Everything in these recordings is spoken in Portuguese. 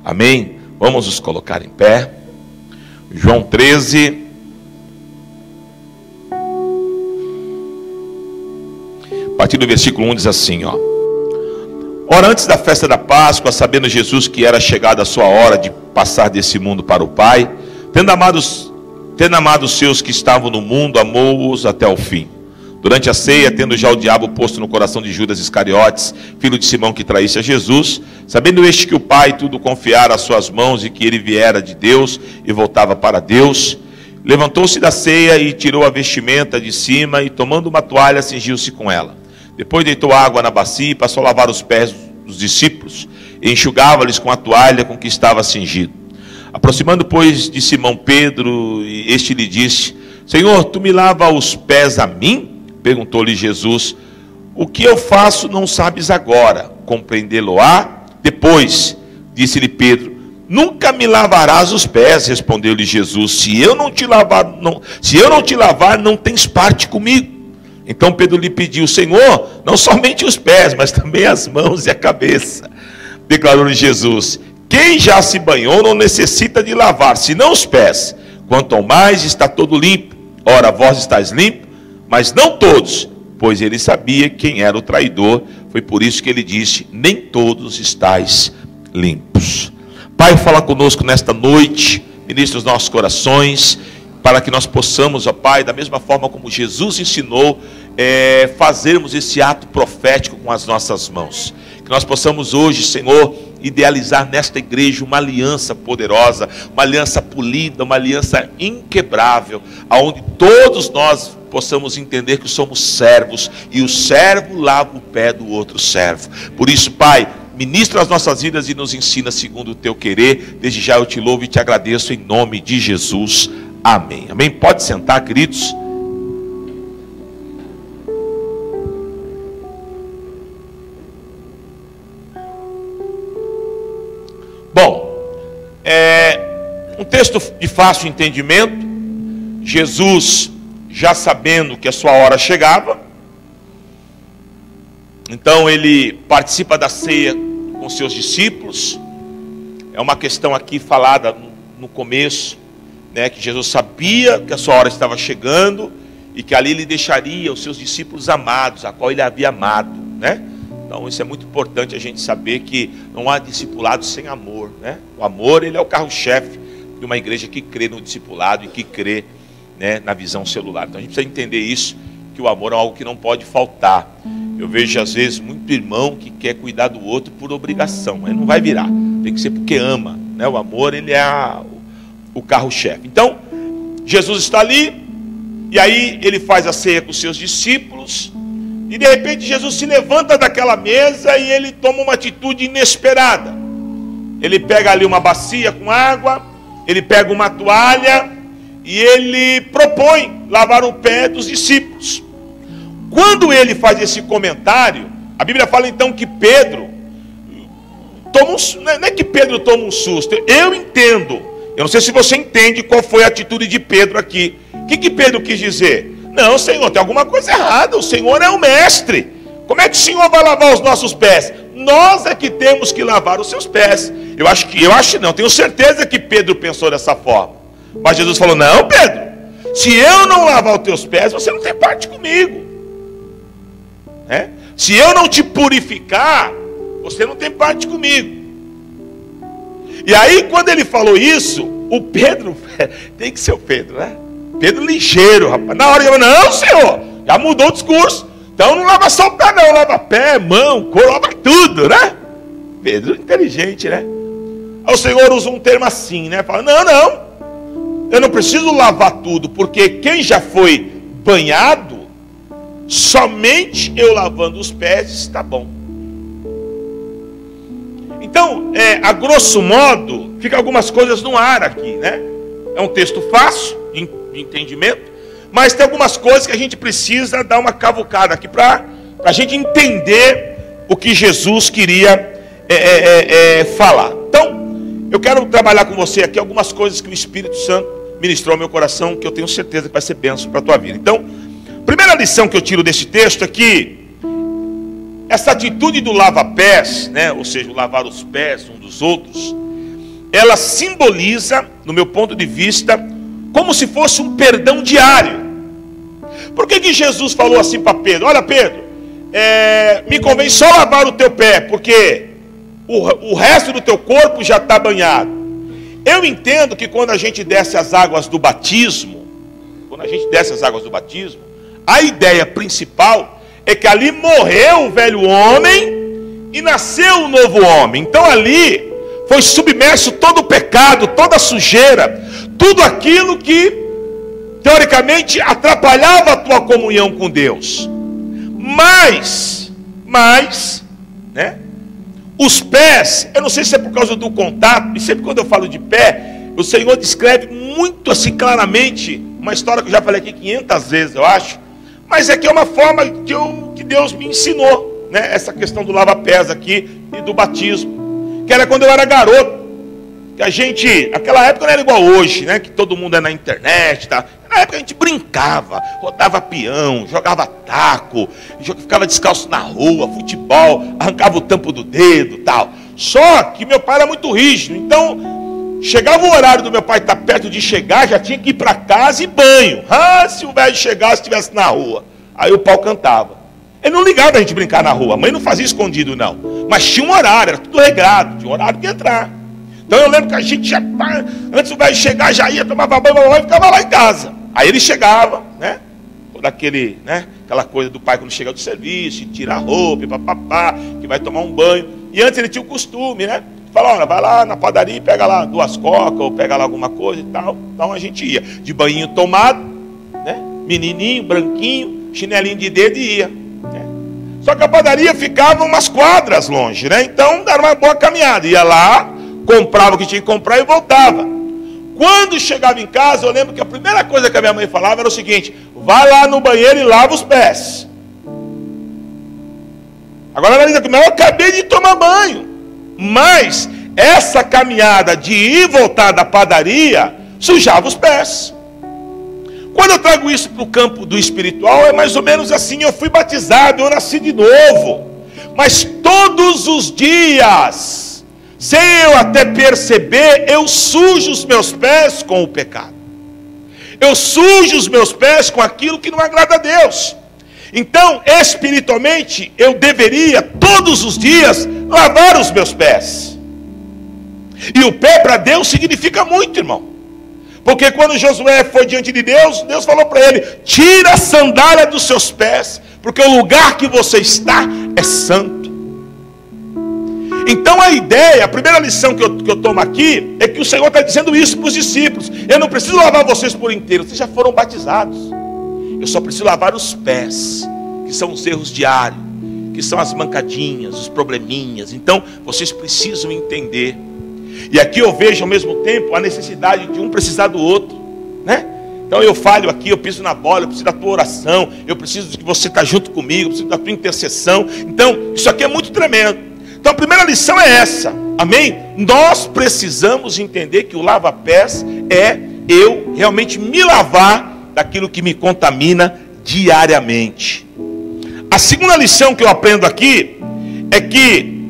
Amém? Vamos nos colocar em pé. João 13. A partir do versículo 1 diz assim, ó. Ora, antes da festa da Páscoa, sabendo Jesus que era chegada a sua hora de passar desse mundo para o Pai, tendo amado os seus que estavam no mundo, amou-os até o fim. Durante a ceia, tendo já o diabo posto no coração de Judas Iscariotes, filho de Simão, que traísse a Jesus, sabendo este que o Pai tudo confiara às suas mãos e que ele viera de Deus e voltava para Deus, levantou-se da ceia e tirou a vestimenta de cima e, tomando uma toalha, cingiu-se com ela. Depois deitou água na bacia e passou a lavar os pés dos discípulos e enxugava-lhes com a toalha com que estava cingido. Aproximando, pois, de Simão Pedro, este lhe disse: Senhor, tu me lavas os pés a mim? Perguntou-lhe Jesus: o que eu faço não sabes agora, compreendê-lo-á depois. Disse-lhe Pedro: nunca me lavarás os pés. Respondeu-lhe Jesus: se eu não te lavar, não tens parte comigo. Então Pedro lhe pediu: Senhor, não somente os pés, mas também as mãos e a cabeça. Declarou-lhe Jesus: quem já se banhou não necessita de lavar, senão os pés. Quanto ao mais está todo limpo. Ora, vós estáis limpo, mas não todos, pois ele sabia quem era o traidor. Foi por isso que ele disse: nem todos estáis limpos. Pai, fala conosco nesta noite, ministra os nossos corações, para que nós possamos, ó Pai, da mesma forma como Jesus ensinou, fazermos esse ato profético com as nossas mãos. Que nós possamos hoje, Senhor, idealizar nesta igreja uma aliança poderosa, uma aliança polida, uma aliança inquebrável, aonde todos nós possamos entender que somos servos, e o servo lava o pé do outro servo. Por isso, Pai, ministra as nossas vidas e nos ensina segundo o teu querer. Desde já eu te louvo e te agradeço em nome de Jesus. Amém. Amém. Pode sentar, queridos. Bom, um texto de fácil entendimento. Jesus, já sabendo que a sua hora chegava, então ele participa da ceia com seus discípulos. É uma questão aqui falada no começo, que Jesus sabia que a sua hora estava chegando e que ali ele deixaria os seus discípulos amados, a qual ele havia amado, Então isso é muito importante a gente saber, que não há discipulado sem amor, O amor, ele é o carro-chefe de uma igreja que crê no discipulado e que crê, na visão celular. Então a gente precisa entender isso, que o amor é algo que não pode faltar. Eu vejo às vezes muito irmão que quer cuidar do outro por obrigação, ele não vai virar, tem que ser porque ama, O amor, ele é o carro-chefe. Então Jesus está ali, e aí ele faz a ceia com os seus discípulos, e de repente Jesus se levanta daquela mesa e ele toma uma atitude inesperada. Ele pega ali uma bacia com água, ele pega uma toalha e ele propõe lavar o pé dos discípulos. Quando ele faz esse comentário, a Bíblia fala então que Pedro toma não é que Pedro toma um susto. Eu entendo, eu não sei se você entende qual foi a atitude de Pedro aqui. O que Pedro quis dizer? Não, Senhor, tem alguma coisa errada, o Senhor é o mestre. Como é que o Senhor vai lavar os nossos pés? Nós é que temos que lavar os seus pés. Tenho certeza que Pedro pensou dessa forma. Mas Jesus falou: não, Pedro, se eu não lavar os teus pés, você não tem parte comigo. Se eu não te purificar, você não tem parte comigo. E aí, quando ele falou isso, o Pedro, tem que ser o Pedro, Pedro ligeiro, rapaz. Na hora ele falou: não, Senhor, já mudou o discurso. Então não lava só o pé, não. Lava pé, mão, cor, lava tudo, Pedro inteligente, Aí o Senhor usa um termo assim, Fala: não, eu não preciso lavar tudo, porque quem já foi banhado, somente eu lavando os pés está bom. Então, a grosso modo, fica algumas coisas no ar aqui, É um texto fácil de entendimento, mas tem algumas coisas que a gente precisa dar uma cavucada aqui para a gente entender o que Jesus queria falar. Então, eu quero trabalhar com você aqui algumas coisas que o Espírito Santo ministrou ao meu coração, que eu tenho certeza que vai ser bênção para a tua vida. Então, primeira lição que eu tiro desse texto é que essa atitude do lava-pés, ou seja, o lavar os pés uns dos outros, ela simboliza, no meu ponto de vista, como se fosse um perdão diário. Por que Jesus falou assim para Pedro? Olha, Pedro, me convém só lavar o teu pé, porque o resto do teu corpo já está banhado. Eu entendo que quando a gente desce as águas do batismo, a ideia principal é que ali morreu o velho homem e nasceu o novo homem. Então ali foi submerso todo o pecado, toda a sujeira, tudo aquilo que teoricamente atrapalhava a tua comunhão com Deus. Mas, né, os pés, eu não sei se é por causa do contato, e sempre quando eu falo de pé, o Senhor descreve muito assim claramente, uma história que eu já falei aqui 500 vezes, eu acho, mas é que é uma forma que Deus me ensinou, né, essa questão do lava-pés aqui e do batismo, que era quando eu era garoto, que a gente, naquela época não era igual hoje, né, que todo mundo é na internet, tá? Na época a gente brincava, rodava peão, jogava taco, ficava descalço na rua, futebol, arrancava o tampo do dedo, tal. Só que meu pai era muito rígido, então chegava o horário do meu pai estar perto de chegar, já tinha que ir para casa e banho. Se o velho chegasse, estivesse na rua, aí o pau cantava. Ele não ligava a gente brincar na rua, a mãe não fazia escondido não, mas tinha um horário, era tudo regrado, tinha um horário de entrar. Então eu lembro que a gente já, antes do velho chegar, já ia, tomava banho e ficava lá em casa. Aí ele chegava, né? Toda aquela coisa do pai quando chega do serviço, tira a roupa, papapá, que vai tomar um banho. E antes ele tinha o costume, né? Fala, olha, vai lá na padaria e pega lá 2 cocas, ou pega lá alguma coisa e tal. Então a gente ia de banhinho tomado, né? Menininho, branquinho, chinelinho de dedo e ia. Né? Só que a padaria ficava umas quadras longe, né? Então era uma boa caminhada. Ia lá, comprava o que tinha que comprar e voltava. Quando chegava em casa, eu lembro que a primeira coisa que a minha mãe falava era o seguinte: vai lá no banheiro e lava os pés. Agora ela diz que eu acabei de tomar banho. Mas essa caminhada de ir e voltar da padaria sujava os pés. Quando eu trago isso para o campo do espiritual, é mais ou menos assim. Eu fui batizado, eu nasci de novo. Mas todos os dias, sem eu até perceber, eu sujo os meus pés com o pecado. Eu sujo os meus pés com aquilo que não agrada a Deus. Então, espiritualmente, eu deveria todos os dias lavar os meus pés. E o pé para Deus significa muito, irmão. Porque quando Josué foi diante de Deus, Deus falou para ele: tira a sandália dos seus pés, porque o lugar que você está é santo. Então a ideia, a primeira lição que eu tomo aqui, é que o Senhor está dizendo isso para os discípulos: eu não preciso lavar vocês por inteiro, vocês já foram batizados. Eu só preciso lavar os pés, que são os erros diários, que são as mancadinhas, os probleminhas. Então vocês precisam entender. E aqui eu vejo ao mesmo tempo a necessidade de um precisar do outro, né? Então eu falho aqui, eu piso na bola, eu preciso da tua oração, eu preciso de que você está junto comigo, eu preciso da tua intercessão. Então isso aqui é muito tremendo. Então a primeira lição é essa, amém? Nós precisamos entender que o lava-pés é eu realmente me lavar daquilo que me contamina diariamente. A segunda lição que eu aprendo aqui é que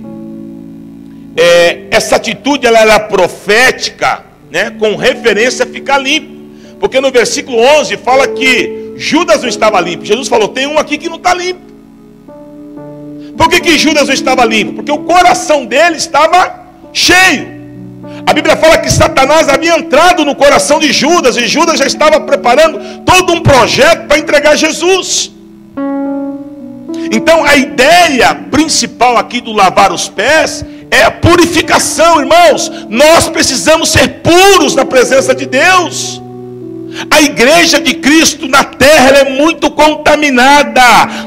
essa atitude ela era profética, né, com referência a ficar limpo. Porque no versículo 11 fala que Judas não estava limpo. Jesus falou: tem um aqui que não está limpo. Por que Judas não estava limpo? Porque o coração dele estava cheio. A Bíblia fala que Satanás havia entrado no coração de Judas, e Judas já estava preparando todo um projeto para entregar Jesus. Então a ideia principal aqui do lavar os pés é a purificação, irmãos. Nós precisamos ser puros na presença de Deus. A igreja de Cristo na terra ela é muito contaminada.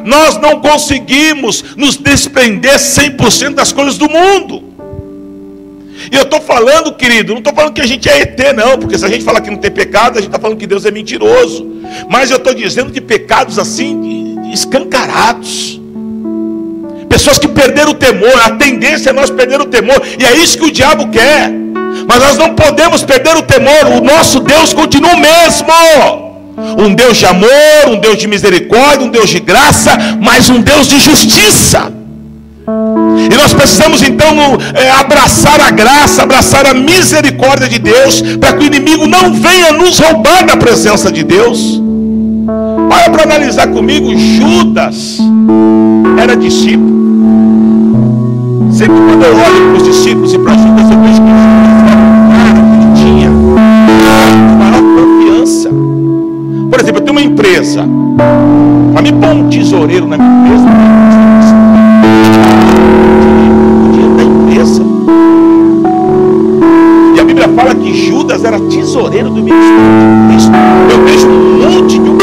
Nós não conseguimos nos desprender 100% das coisas do mundo. E eu estou falando, querido, não estou falando que a gente é ET não, porque se a gente falar que não tem pecado, a gente está falando que Deus é mentiroso. Mas eu estou dizendo de pecados assim, escancarados. Pessoas que perderam o temor. A tendência é nós perder o temor, e é isso que o diabo quer. Mas nós não podemos perder o temor. O nosso Deus continua o mesmo. Um Deus de amor, um Deus de misericórdia, um Deus de graça, mas um Deus de justiça. E nós precisamos então abraçar a graça, abraçar a misericórdia de Deus, para que o inimigo não venha nos roubar da presença de Deus. Olha para analisar comigo, Judas era discípulo. Sempre quando eu olho para os discípulos e para Judas, eu vejo que Judas era um cara que tinha maior confiança. Por exemplo, eu tenho uma empresa. Para me pôr um tesoureiro na minha empresa, o dinheiro da empresa. E a Bíblia fala que Judas era tesoureiro do ministério de Cristo. Eu vejo um monte de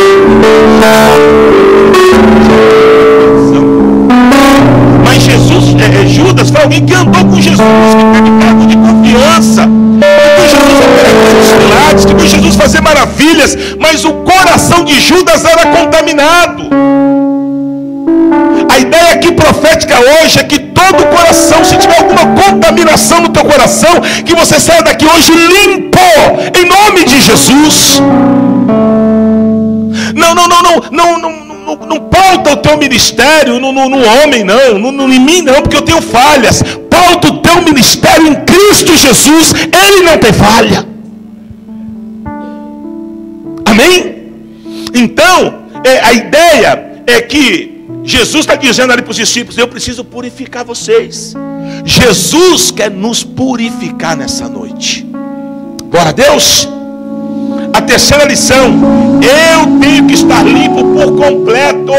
mas Judas foi alguém que andou com Jesus, que teve cargo de confiança, que viu Jesus operar os milagres, que viu Jesus fazer maravilhas, mas o coração de Judas era contaminado. A ideia aqui profética hoje é que todo coração, se tiver alguma contaminação no teu coração, que você saia daqui hoje limpo, em nome de Jesus. Não pauta o teu ministério no homem, não, em mim não, porque eu tenho falhas. Pauta o teu ministério em Cristo Jesus, Ele não tem falha. Amém? Então, a ideia é que Jesus está dizendo ali para os discípulos: eu preciso purificar vocês. Jesus quer nos purificar nessa noite. Glória a Deus. A terceira lição: eu tenho que estar limpo por completo.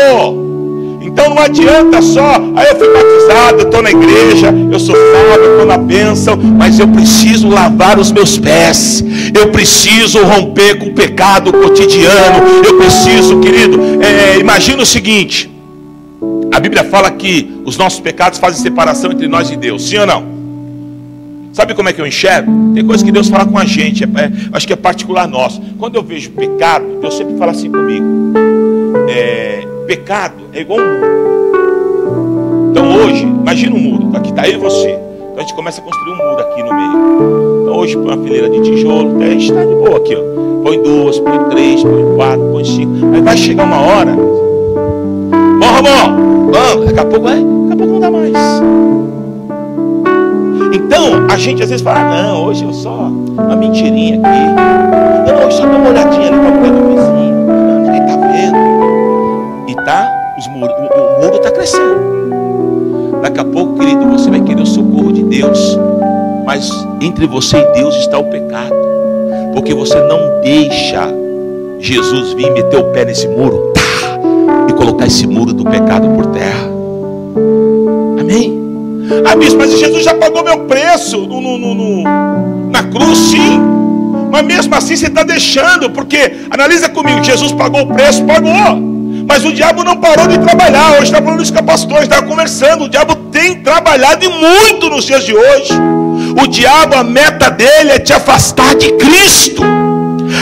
Então não adianta só, eu fui batizado, eu estou na igreja, eu sou salvo, eu estou na bênção, mas eu preciso lavar os meus pés, eu preciso romper com o pecado cotidiano, eu preciso, querido, imagina o seguinte: a Bíblia fala que os nossos pecados fazem separação entre nós e Deus, sim ou não? Sabe como é que eu enxergo? Tem coisa que Deus fala com a gente, acho que é particular nosso. Quando eu vejo pecado, Deus sempre fala assim comigo: pecado é igual um muro. Então hoje, imagina um muro, aqui está eu e você. Então a gente começa a construir um muro aqui no meio. Então hoje põe uma fileira de tijolo, a gente está de boa aqui, ó. Põe 2, põe 3, põe 4, põe 5. Aí vai chegar uma hora. Bom, Ramon, vamos, daqui a pouco não dá mais. Então, a gente às vezes fala: não, hoje eu só uma mentirinha aqui. Eu hoje só dou uma olhadinha ali para a mulher do vizinho. Não, ninguém está vendo. E o muro está crescendo. Daqui a pouco, querido, você vai querer o socorro de Deus. Mas entre você e Deus está o pecado. Porque você não deixa Jesus vir meter o pé nesse muro e colocar esse muro do pecado por terra. Amém? Ah, bispo, mas Jesus já pagou meu preço na cruz, sim. Mas mesmo assim você está deixando, porque, analisa comigo, Jesus pagou o preço, pagou. Mas o diabo não parou de trabalhar. Hoje estava falando isso com a pastora, estava conversando. O diabo tem trabalhado e muito nos dias de hoje. O diabo, a meta dele é te afastar de Cristo.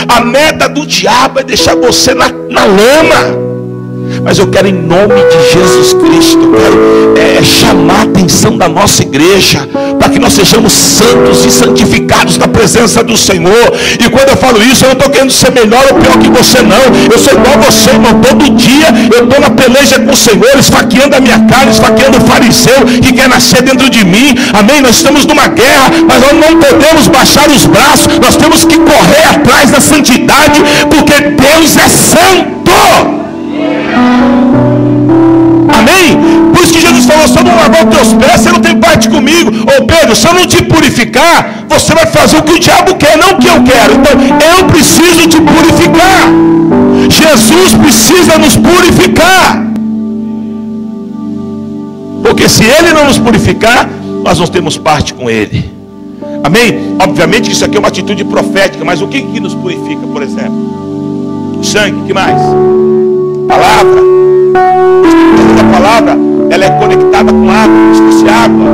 A meta do diabo é deixar você na lama. Mas eu quero, em nome de Jesus Cristo, eu quero chamar a atenção da nossa igreja, para que nós sejamos santos e santificados na presença do Senhor. E quando eu falo isso, eu não estou querendo ser melhor ou pior que você, não. Eu sou igual a você, irmão. Todo dia eu estou na peleja com o Senhor, esfaqueando a minha carne, esfaqueando o fariseu que quer nascer dentro de mim. Amém? Nós estamos numa guerra, mas nós não podemos baixar os braços. Nós temos que correr atrás da santidade, porque Deus é santo. Amém? Por isso que Jesus falou: se eu não lavar os teus pés, você não tem parte comigo. Ô Pedro, se eu não te purificar, você vai fazer o que o diabo quer, não o que eu quero. Então eu preciso te purificar. Jesus precisa nos purificar, porque se Ele não nos purificar, nós não temos parte com Ele. Amém? Obviamente que isso aqui é uma atitude profética, mas o que nos purifica, por exemplo? O sangue, que mais? Palavra. A palavra, ela é conectada com água, como se fosse água,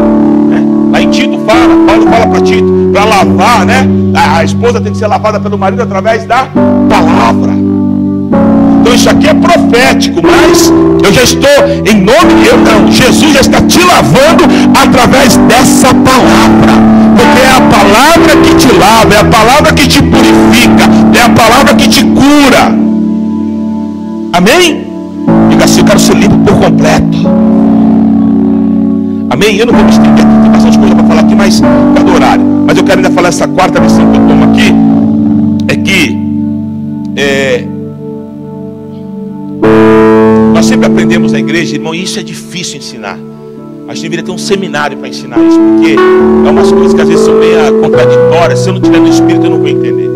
né? Lá em Tito Paulo fala para Tito, para lavar, né? A esposa tem que ser lavada pelo marido através da palavra. Então isso aqui é profético, mas eu já estou, em nome de Deus, Jesus já está te lavando através dessa palavra, porque é a palavra que te lava, é a palavra que te purifica, é a palavra que te cura. Amém? Diga assim: eu quero ser limpo por completo. Amém? Eu não vou me estender aqui, tem bastante coisa para falar aqui, mas cada horário. Mas eu quero ainda falar essa quarta lição que eu tomo aqui. É que nós sempre aprendemos na igreja, irmão, e isso é difícil ensinar. A gente deveria ter um seminário para ensinar isso, porque é umas coisas que às vezes são meio contraditórias. Se eu não tiver no Espírito, eu não vou entender.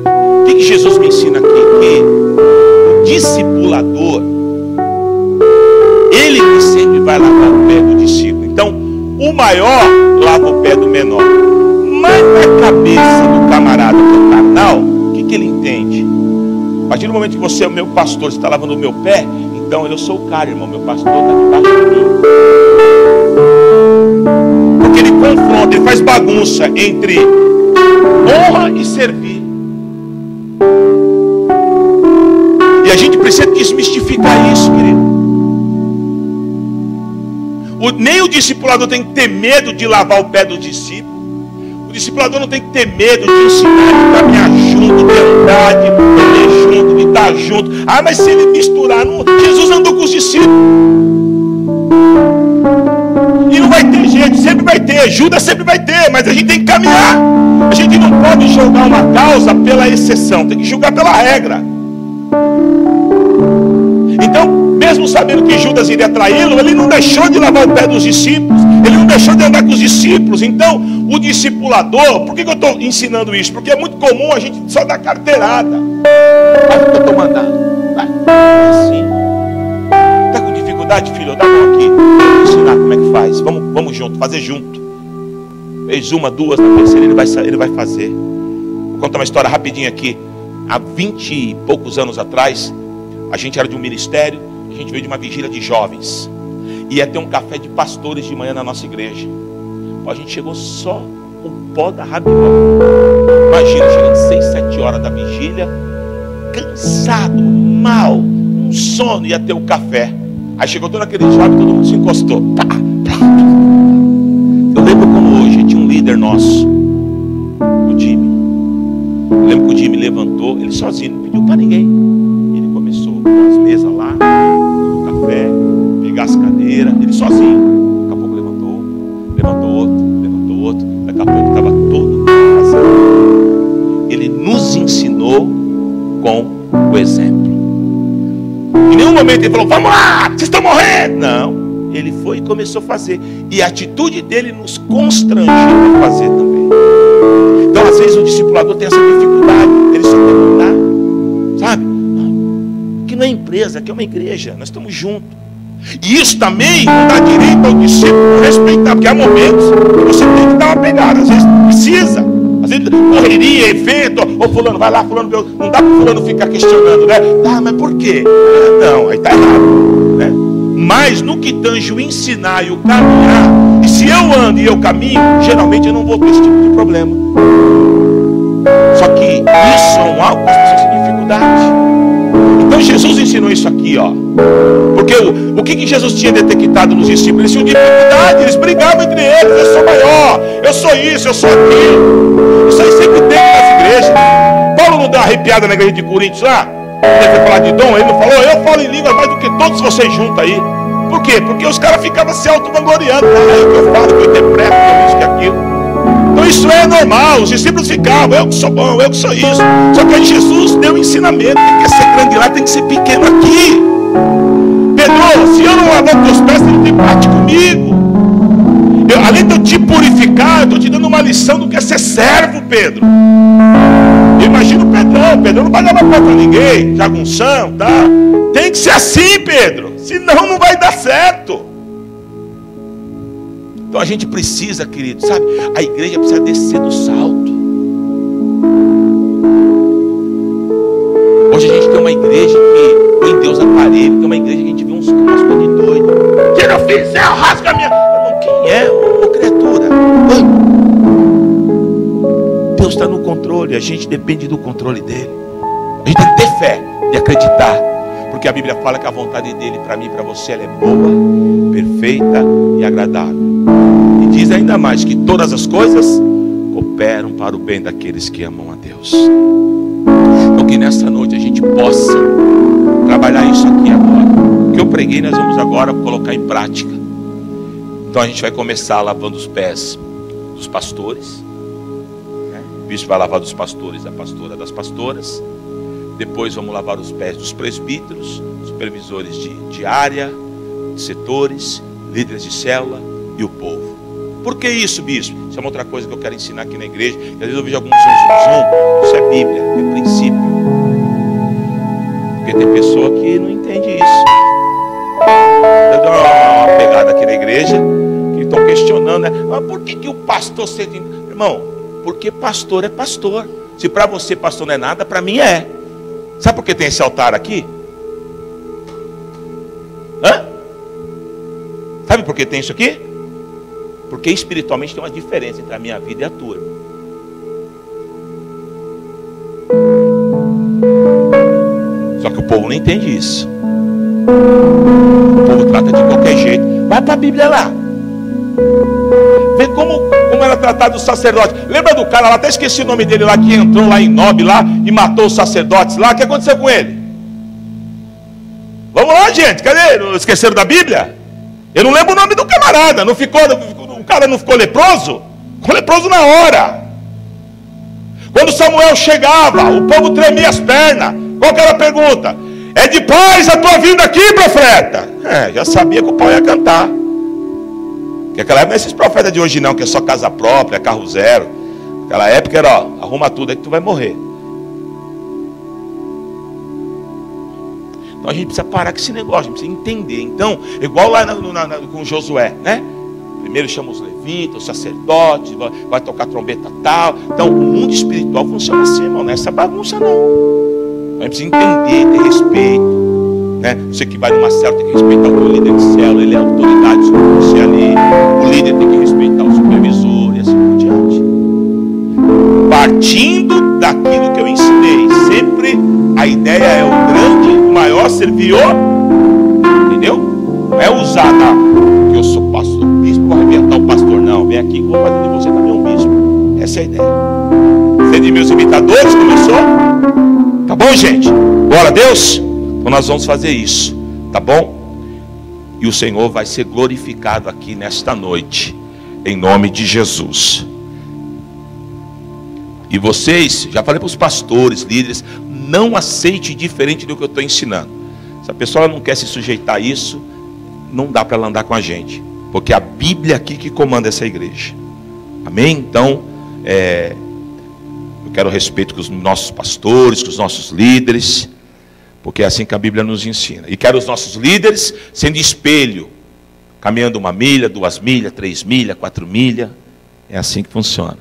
O que Jesus me ensina aqui? Que o discipulador, ele que sempre vai lavar o pé do discípulo. Então, o maior lava o pé do menor. Mas na cabeça do camarada que é carnal, o que ele entende? A partir do momento que você é o meu pastor, você está lavando o meu pé, então eu sou o cara, irmão, meu pastor está debaixo de mim. Porque ele confronta, ele faz bagunça entre honra e servir. E a gente precisa desmistificar isso, querido. Nem o discipulador tem que ter medo de lavar o pé do discípulo. O discipulador não tem que ter medo de ensinar, de caminhar junto, de andar, de comer junto, de estar junto. Ah, mas se ele misturar, não... Jesus andou com os discípulos. E não vai ter jeito, sempre vai ter. Judas sempre vai ter, mas a gente tem que caminhar. A gente não pode julgar uma causa pela exceção, tem que julgar pela regra. Então, mesmo sabendo que Judas iria traí-lo, ele não deixou de lavar o pé dos discípulos, ele não deixou de andar com os discípulos. Então, o discipulador, por que eu estou ensinando isso? Porque é muito comum a gente só dar carteirada. Faz o que eu estou mandando. Vai, assim. Está com dificuldade, filho? Dá a mão aqui. Vou ensinar como é que faz. Vamos junto, fazer junto. Fez uma, duas, na terceira ele vai fazer. Vou contar uma história rapidinho aqui. Há 20 e poucos anos atrás, a gente era de um ministério, a gente veio de uma vigília de jovens. Ia ter um café de pastores de manhã na nossa igreja. A gente chegou só o pó da rabiola. Imagina, chegando 6, 7 horas da vigília, cansado, mal, um sono, ia ter o café. Aí chegou todo aquele jovem, todo mundo se encostou. Eu lembro como hoje, tinha um líder nosso, o Jimmy. Eu lembro que o Jimmy levantou, ele sozinho, não pediu para ninguém. Ele começou com as mesas lá, o café, pegar as cadeiras, ele sozinho. Daqui a pouco levantou outro, daqui a pouco estava todo mundo fazendo. Ele nos ensinou com o exemplo. Em nenhum momento ele falou, vamos lá, vocês estão morrendo. Não, ele foi e começou a fazer. E a atitude dele nos constrangeu a fazer também. Então às vezes o discipulador tem essa dificuldade, ele só quer mandar, sabe? Que não é empresa, aqui é uma igreja, nós estamos juntos. E isso também não dá direito ao discípulo respeitar, porque há momentos que você tem que dar uma pegada, às vezes precisa, às vezes correria, evento, ou fulano, vai lá, fulano, não dá para o fulano ficar questionando, né? Ah, mas por quê? Não, aí está errado, né? Mas no que tange o ensinar e o caminhar, e se eu ando e eu caminho, geralmente eu não vou ter esse tipo de problema. Só que isso é um algo que as pessoas têm dificuldade. Então Jesus ensinou isso aqui, ó. Porque o que Jesus tinha detectado nos discípulos? Eles tinham dificuldade, eles brigavam entre eles. Eu sou maior, eu sou isso, eu sou aquilo. Isso aí sempre tem nas igrejas. Paulo não deu uma arrepiada na igreja de Coríntios lá? Ele foi falar de dom, ele não falou, eu falo em línguas mais do que todos vocês juntos aí. Por quê? Porque os caras ficavam se auto-vangloriando. É o que eu falo, que eu interpreto, que eu isso, que aquilo. Então isso é normal, os discípulos ficavam, eu que sou bom, eu que sou isso. Só que aí Jesus deu um ensinamento, quem quer ser grande lá tem que ser pequeno aqui. Pedro, se eu não lavar os teus pés, você não tem parte comigo. Além de eu te purificar, eu estou te dando uma lição do que é ser servo, Pedro. Imagina o Pedrão não vai dar uma para ninguém, jagunção, tá? Tem que ser assim, Pedro, senão não vai dar certo. Então a gente precisa, querido, sabe? A igreja precisa descer do salto. Hoje a gente tem uma igreja que põe Deus aparelho, tem uma igreja que a gente vê umas coisas de doido. Se não fizer, eu rasgo a minha... Irmão, quem é? Ô criatura. Oi. Deus está no controle, a gente depende do controle dele. A gente tem que ter fé e acreditar. Porque a Bíblia fala que a vontade dele para mim e para você ela é boa, perfeita e agradável. E diz ainda mais que todas as coisas cooperam para o bem daqueles que amam a Deus. Então que nessa noite a gente possa trabalhar isso aqui agora. O que eu preguei nós vamos agora colocar em prática. Então a gente vai começar lavando os pés dos pastores, né? O bispo vai lavar dos pastores, a pastora das pastoras. Depois vamos lavar os pés dos presbíteros, supervisores de área, de setores, líderes de célula e o povo. Por que isso, bispo? Isso é uma outra coisa que eu quero ensinar aqui na igreja. Às vezes eu vejo alguns isso é Bíblia, é princípio. Porque tem pessoa que não entende isso. Eu dou uma pegada aqui na igreja, que estão questionando, né? Mas por que o pastor sente... Irmão, porque pastor é pastor. Se para você pastor não é nada, para mim é. Sabe por que tem esse altar aqui? Hã? Sabe por que tem isso aqui? Porque espiritualmente tem uma diferença entre a minha vida e a tua. Só que o povo não entende isso. O povo trata de qualquer jeito. Vai para a Bíblia lá. Vê como era tratado o sacerdote. Lembra do cara lá, até esqueci o nome dele lá, que entrou lá em Nob lá e matou os sacerdotes lá. O que aconteceu com ele? Vamos lá, gente, cadê? Esqueceram da Bíblia? Eu não lembro o nome do camarada. Não ficou, o cara não ficou leproso? Ficou leproso na hora. Quando Samuel chegava, o povo tremia as pernas. Qual que era a pergunta? É de paz a tua vinda aqui, profeta? Já sabia que o pau ia cantar. Porque aquela época não é esses profetas de hoje não, que é só casa própria, carro zero. Aquela época era, ó, arruma tudo aí que tu vai morrer. Então a gente precisa parar com esse negócio, a gente precisa entender. Então, igual lá com Josué, né? Primeiro chama os levitas, os sacerdotes, vai tocar trombeta tal. Então o mundo espiritual funciona assim, irmão, não é essa bagunça não. A gente precisa entender, ter respeito. Né? Você que vai numa célula tem que respeitar o líder de célula, ele é autoridade sobre você ali. O líder tem que respeitar o supervisor e assim por diante. Partindo daquilo que eu ensinei, sempre a ideia é o grande, o maior servir o, entendeu? Não é usar que eu sou pastor, bispo, vou arrebentar o pastor, não. Vem aqui que eu vou fazer de você também um bispo. Essa é a ideia. Ser de meus imitadores, começou? Tá bom, gente? Glória a Deus? Então nós vamos fazer isso, tá bom? E o Senhor vai ser glorificado aqui nesta noite, em nome de Jesus. E vocês, já falei para os pastores, líderes, não aceite diferente do que eu estou ensinando. Se a pessoa não quer se sujeitar a isso, não dá para ela andar com a gente, porque é a Bíblia aqui que comanda essa igreja. Amém? Então, eu quero respeito com os nossos pastores, com os nossos líderes, porque é assim que a Bíblia nos ensina. E quero os nossos líderes sendo espelho, caminhando 1 milha, 2 milhas, 3 milhas, 4 milhas. É assim que funciona.